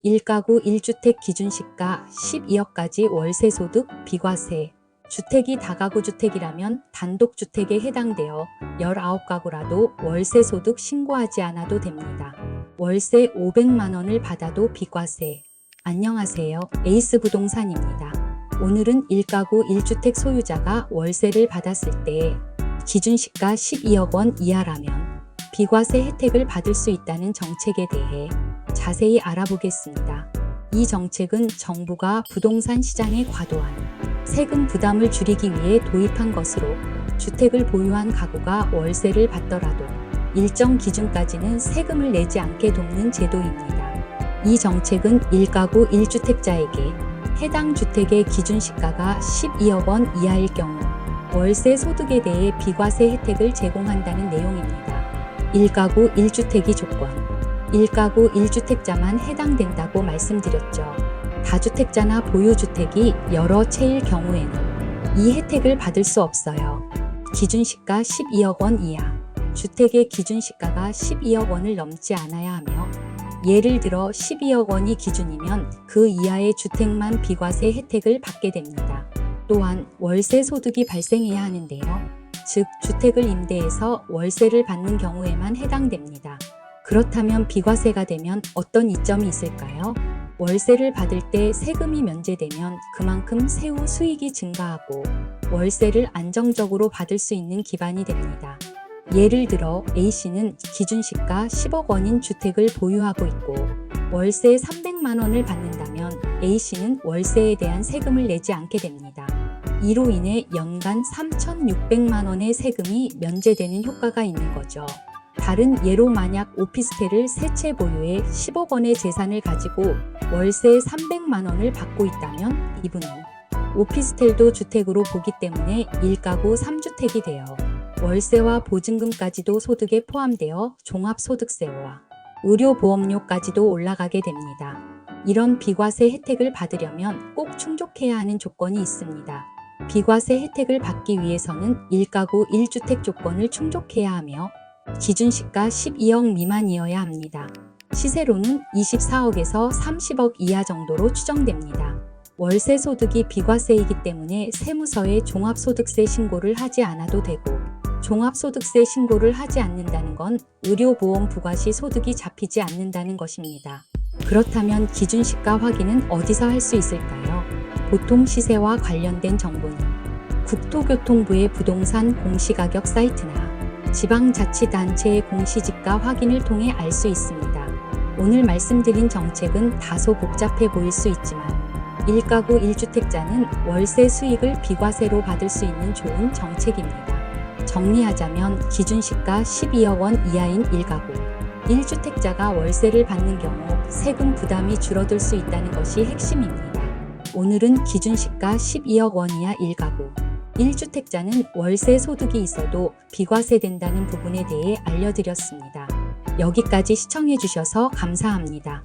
1가구 1주택 기준시가 12억까지 월세소득 비과세. 주택이 다가구 주택이라면 단독주택에 해당되어 19가구라도 월세소득 신고하지 않아도 됩니다. 월세 500만 원을 받아도 비과세. 안녕하세요. 에이스 부동산입니다. 오늘은 1가구 1주택 소유자가 월세를 받았을 때 기준시가 12억 원 이하라면 비과세 혜택을 받을 수 있다는 정책에 대해 자세히 알아보겠습니다. 이 정책은 정부가 부동산 시장에 과도한 세금 부담을 줄이기 위해 도입한 것으로 주택을 보유한 가구가 월세를 받더라도 일정 기준까지는 세금을 내지 않게 돕는 제도입니다. 이 정책은 1가구 1주택자에게 해당 주택의 기준시가가 12억 원 이하일 경우 월세 소득에 대해 비과세 혜택을 제공한다는 내용입니다. 1가구 1주택이 조건. 1가구 1주택자만 해당된다고 말씀드렸죠. 다주택자나 보유주택이 여러 채일 경우에는 이 혜택을 받을 수 없어요. 기준시가 12억 원 이하. 주택의 기준시가가 12억 원을 넘지 않아야 하며 예를 들어 12억 원이 기준이면 그 이하의 주택만 비과세 혜택을 받게 됩니다. 또한 월세 소득이 발생해야 하는데요. 즉 주택을 임대해서 월세를 받는 경우에만 해당됩니다. 그렇다면 비과세가 되면 어떤 이점이 있을까요? 월세를 받을 때 세금이 면제되면 그만큼 세후 수익이 증가하고 월세를 안정적으로 받을 수 있는 기반이 됩니다. 예를 들어 A씨는 기준시가 10억 원인 주택을 보유하고 있고 월세 300만 원을 받는다면 A씨는 월세에 대한 세금을 내지 않게 됩니다. 이로 인해 연간 3,600만 원의 세금이 면제되는 효과가 있는 거죠. 다른 예로 만약 오피스텔을 3채 보유해 10억 원의 재산을 가지고 월세 300만 원을 받고 있다면 이분은 오피스텔도 주택으로 보기 때문에 1가구 3주택이 되어 월세와 보증금까지도 소득에 포함되어 종합소득세와 의료보험료까지도 올라가게 됩니다. 이런 비과세 혜택을 받으려면 꼭 충족해야 하는 조건이 있습니다. 비과세 혜택을 받기 위해서는 1가구 1주택 조건을 충족해야 하며 기준시가 12억 미만이어야 합니다. 시세로는 24억에서 30억 이하 정도로 추정됩니다. 월세 소득이 비과세이기 때문에 세무서에 종합소득세 신고를 하지 않아도 되고 종합소득세 신고를 하지 않는다는 건 의료보험 부과 시 소득이 잡히지 않는다는 것입니다. 그렇다면 기준시가 확인은 어디서 할 수 있을까요? 보통 시세와 관련된 정보는 국토교통부의 부동산 공시가격 사이트나 지방자치단체의 공시지가 확인을 통해 알 수 있습니다. 오늘 말씀드린 정책은 다소 복잡해 보일 수 있지만 1가구 1주택자는 월세 수익을 비과세로 받을 수 있는 좋은 정책입니다. 정리하자면 기준시가 12억 원 이하인 1가구 1주택자가 월세를 받는 경우 세금 부담이 줄어들 수 있다는 것이 핵심입니다. 오늘은 기준시가 12억 원 이하 1가구 1주택자는 월세 소득이 있어도 비과세 된다는 부분에 대해 알려드렸습니다. 여기까지 시청해 주셔서 감사합니다.